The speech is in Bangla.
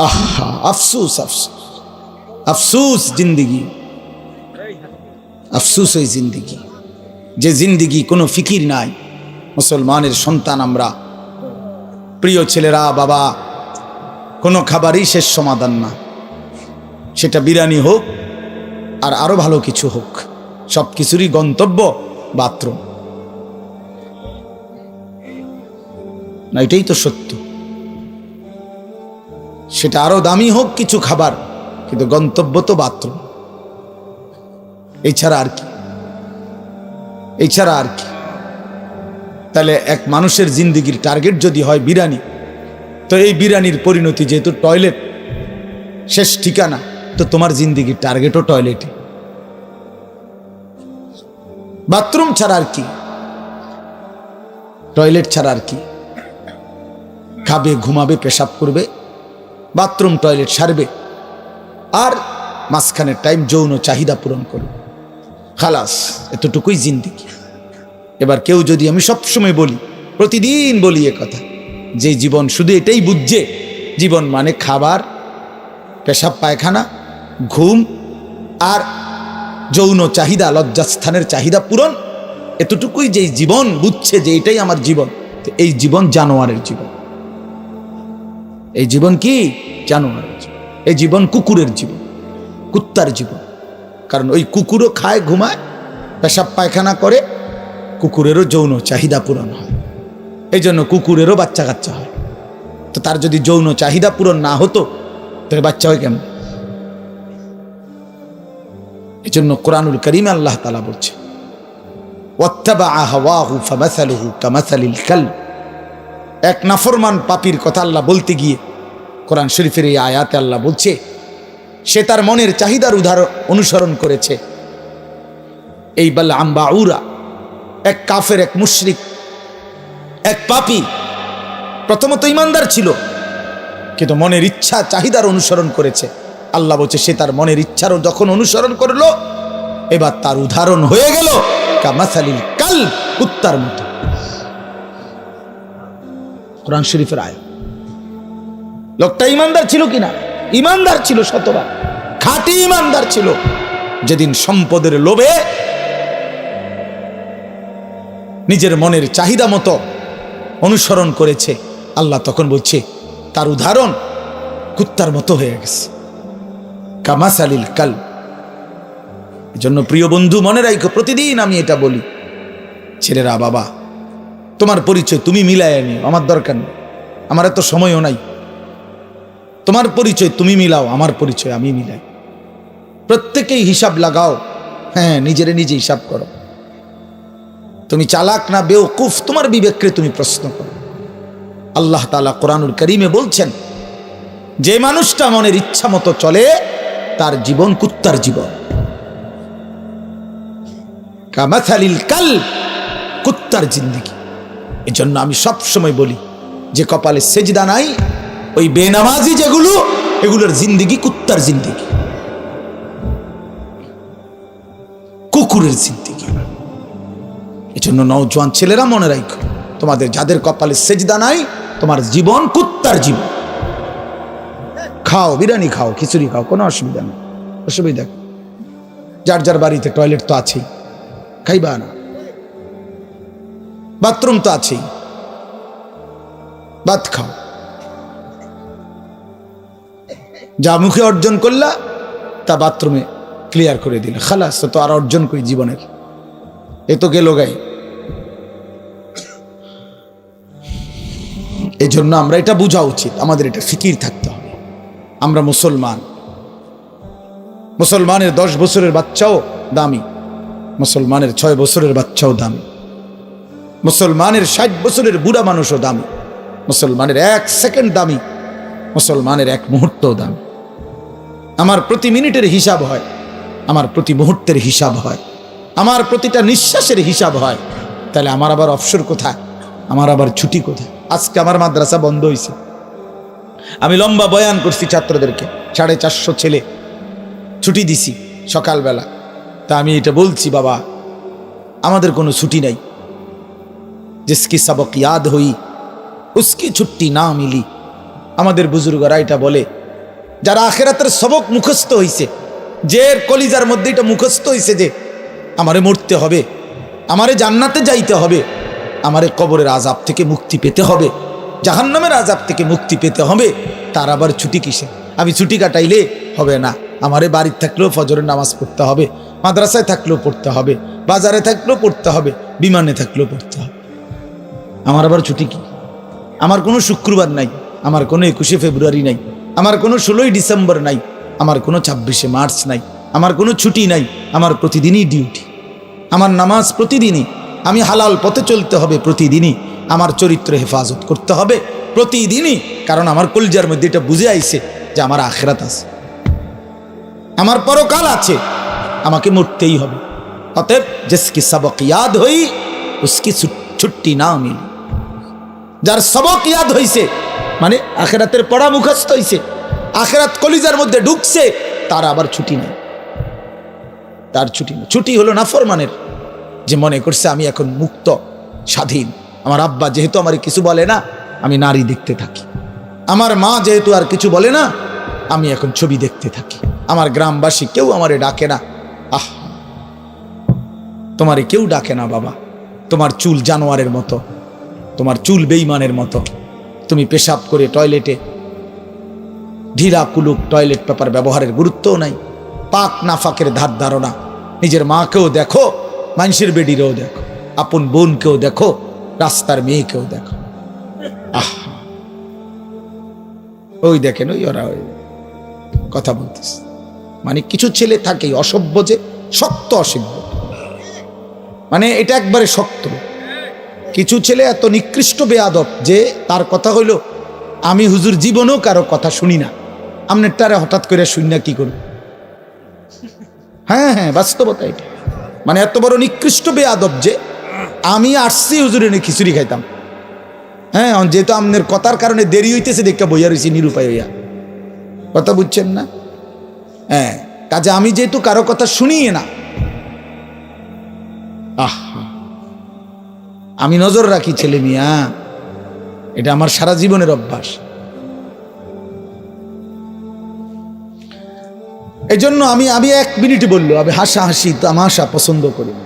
আহা, আফসুস আফসুস আফসুস জিন্দিগি, আফসুস ওই জিন্দিগি, যে জিন্দিগি কোনো ফিকির নাই। মুসলমানের সন্তান আমরা, প্রিয় ছেলেরা, বাবা, কোনো খাবারই শেষ সমাধান না। সেটা বিরিয়ানি হোক আর আরো ভালো কিছু হোক, সব কিছুরই গন্তব্য বাথরুম। না, এটাই তো সত্য। সেটা আরো দামি হোক কিছু খাবার, কিন্তু গন্তব্য তো বাথরুম। এছাড়া আর কি, এছাড়া আর কি? তাহলে এক মানুষের জিন্দিগির টার্গেট যদি হয় বিরিয়ানি, তো এই বিরিয়ানির পরিণতি যেহেতু টয়লেট শেষ ঠিকানা, তো তোমার জিন্দিগির টার্গেটও টয়লেটে। বাথরুম ছাড়া আর কি, টয়লেট ছাড়া আর কি? খাবে, ঘুমাবে, পেশাব করবে, বাথরুম টয়লেট সারবে, আর মাঝখানের টাইম যৌন চাহিদা পূরণ করবে, খালাস, এতটুকুই জিন্দিগি। এবার কেউ যদি, আমি সবসময় বলি, প্রতিদিন বলি এ কথা, যে জীবন শুধু এটাই বুঝছে, জীবন মানে খাবার, পেশাব পায়খানা, ঘুম আর যৌন চাহিদা, লজ্জাস্থানের চাহিদা পূরণ, এতটুকুই যেই জীবন বুঝছে যে এটাই আমার জীবন, তো এই জীবন জানোয়ারের জীবন। এই জীবন কি? জানোয়ারের জীবন। এই জীবন কুকুরের জীবন, কুত্তার জীবন। কারণ ওই কুকুরও খায়, ঘুমায়, পেশাব পায়খানা করে, কুকুরেরও যৌন চাহিদা পূরণ হয়। এই জন্য কুকুরেরও বাচ্চা কাচ্চা হয়। তো তার যদি যৌন চাহিদা পূরণ না হতো, তাহলে বাচ্চা হয় কেমন? এই জন্য কোরআনুল কারীমে আল্লাহ তাআলা বলছে, ওয়াত্তাবাআ হাওয়াহু ফামাসালুহু কামাসালিল কালব। এক নাফরমান পাপীর কথা আল্লাহ বলতে গিয়ে কোরআন শরীফের এই আয়াতে আল্লাহ বলছে, সে তার মনের চাহিদার অনুসরণ করেছে। এই বালআম বাউরা, এক কাফের, এক মুশরিক, এক পাপী, প্রথমত ইমানদার ছিল, কিন্তু মনের ইচ্ছা চাহিদার অনুসরণ করেছে। আল্লাহ বলছে, সে তার মনের ইচ্ছারও যখন অনুসরণ করলো, এবার তার উদাহরণ হয়ে গেল কামাসালিল কালব, কুত্তার মতো। কোরআন শরীফের আয়াত। লোকটা ইমানদার ছিল কিনা? ইমানদার ছিল, শতবার খাঁটি ইমানদার ছিল। যেদিন সম্পদের লোভে নিজের মনের চাহিদা মতো অনুসরণ করেছে, আল্লাহ তখন বলছে তার উদাহরণ কুত্তার মতো হয়ে গেছে, কামাসালিল কালব। এজন্য প্রিয় বন্ধু, মনে রাখো, প্রতিদিন আমি এটা বলি, ছেলেরা, বাবা, তোমার পরিচয় তুমি মিলায় নিও, আমার দরকার নেই, আমার এত সময়ও নাই। তোমার পরিচয় তুমি মিলাও, আমার পরিচয় আমি মিলাই। প্রত্যেকেই হিসাব লাগাও, হ্যাঁ, নিজেরে নিজে হিসাব করো। তুমি চালাক না বেওকুফ, তোমার বিবেককে তুমি প্রশ্ন করো। আল্লাহ তাআলা কোরআনুল কারীমে বলছেন, যে মানুষটা মনের ইচ্ছা মতো চলে, তার জীবন কুত্তার জীবন, কামাসালিল কালব, কুত্তার জিন্দেগি। এই জন্য আমি সব সময় বলি, যে কপালে সেজদা নাই, ওই বেনামাজি যেগুলো, এগুলোর জিন্দেগি কুত্তার জিন্দেগি, কুকুরের জিন্দেগি। এই জন্য নওজোয়ান ছেলেরা, মনে রাখো, তোমাদের যাদের কপালে সেজদা নাই, তোমার জীবন কুত্তার জীবন। খাও, বিরিয়ানি খাও, খিচুড়ি খাও, কোনো অসুবিধা নেই, অসুবিধা। যার যার বাড়িতে টয়লেট তো আছেই, খাইবা না? বাথরুম তো আছেই, ভাত খাও। যা মুখে অর্জন করলা, তা বাথরুমে ক্লিয়ার করে দিলে, খালাস। তো আর অর্জন করি জীবনের, এ তো গেল গাই। এই জন্য আমরা এটা বোঝা উচিত, আমাদের এটা ফিকির থাকতে হবে। আমরা মুসলমান, মুসলমানের 10 বছরের বাচ্চাও দামি, মুসলমানের 6 বছরের বাচ্চাও দামি, মুসলমানের 60 বছরের বুড়া মানুষও দামি, মুসলমানের 1 সেকেন্ড দামি, মুসলমানের 1 মুহূর্তও দামি। আমার প্রতি মিনিটের হিসাব হয়, আমার প্রতি মুহূর্তের হিসাব হয়, আমার প্রতিটা নিঃশ্বাসের হিসাব হয়। তাহলে আমার আবার অবসর কোথায়? আমার আবার ছুটি কোথায়? আজকে আমার মাদ্রাসা বন্ধ হয়েছে, আমি লম্বা বয়ান করছি ছাত্রদেরকে, 450 ছেলে ছুটি দিছি সকালবেলা। তা আমি এটা বলছি, বাবা, আমাদের কোনো ছুটি নাই। जिसकी सबक याद हुई उसकी छुट्टी ना मिली। আমাদের বুজুর্গরা এটা বলে, যারা আখিরাতের সবক মুখস্থ হইছে, যে কলিজার মধ্যে এটা মুখস্থ হইছে যে আমারে মরতে হবে, আমারে জান্নাতে যাইতে হবে, আমারে কবরের আযাব থেকে মুক্তি পেতে হবে, জাহান্নামের আযাব থেকে মুক্তি পেতে হবে, তার আবার ছুটি কিসে? আমি ছুটি কাটাইলে হবে না, আমারে বাড়িতে থাকলেও ফজরের নামাজ পড়তে হবে, মাদ্রাসায় থাকলেও পড়তে হবে, বাজারে থাকলেও পড়তে হবে, বিমানে থাকলেও পড়তে হবে। আমার আবার ছুটি কি? আমার কোনো শুক্রবার নাই, আমার কোনো 21শে ফেব্রুয়ারি নাই, আমার কোনো 16ই ডিসেম্বর নাই, আমার কোনো 26শে মার্চ নাই, আমার কোনো ছুটি নাই। আমার প্রতিদিনই ডিউটি, আমার নামাজ প্রতিদিনই, আমি হালাল পথে চলতে হবে প্রতিদিনই, আমার চরিত্র হেফাজত করতে হবে প্রতিদিনই, কারণ আমার কলিজার মধ্যে এটা বুঝে আইছে যে আমার আখিরাত আছে, আমার পরকাল আছে, আমাকে মরতেই হবে। অতএব জিসকি সবক ইয়াদ হই উসকি ছুট্টি না মিলি। যার সবক ইয়াদ হইছে মানে আখিরাতের পড়া মুখস্থ হইছে, আখিরাত কলিজার মধ্যে ঢুকছে, তার আবার ছুটি নেই, তার ছুটি নেই। ছুটি হলো নাফরমানের, যে মনে করছে আমি এখন মুক্ত স্বাধীন, আমার আব্বা যেহেতু আমার কিছু বলে না, আমি নারী দেখতে থাকি, আমার মা যেহেতু আর কিছু বলে না, আমি এখন ছবি দেখতে থাকি, আমার গ্রামবাসী কেউ আমারে ডাকে না। আহ, তোমারে কেউ ডাকে না বাবা, তোমার চুল জানোয়ারের মতো, তোমার চুল বেঈমানের মতো, তুমি পেশাব করে টয়লেটে ঢিলা কুলুক টয়লেট পেপার ব্যবহারের গুরুত্বও নাই, পাক নাফাকের ধার ধারণা, নিজের মাকেও দেখো, মানুষের বেডিরেও দেখো, আপন বোনকেও দেখো, রাস্তার মেয়েকেও দেখো। আহ, ওই দেখেন ওই ওরা ওই কথা বলতেছে, মানে কিছু ছেলে থাকেই অসভ্য, যে শক্ত অসভ্য, মানে এটা একবারে শক্ত। কিছু ছেলে এত নিকৃষ্ট বেয়াদব যে তার কথা হইল আমি হুজুর জীবনেও কারো কথা শুনি না, আপনার তারা হঠাৎ করে শুনি না কি করব? হ্যাঁ হ্যাঁ, বাস্তবতা এটা। মানে এত বড় নিকৃষ্ট বেয়াদব যে আমি আসছি হুজুরে খিচুড়ি খাইতাম, হ্যাঁ, যেহেতু আপনার কথার কারণে দেরি হইতেছে দেখা বইয়া রয়েছি নিরুপায় হইয়া, কথা বুঝছেন না? হ্যাঁ, কাজে আমি যেহেতু কারো কথা শুনিয়ে না, আহ, আমি নজর রাখি ছেলে মিয়া, এটা আমার সারা জীবনের অভ্যাস। এই জন্য আমি 1 মিনিট বললো আমি হাসাহাসি তামাশা পছন্দ করি না।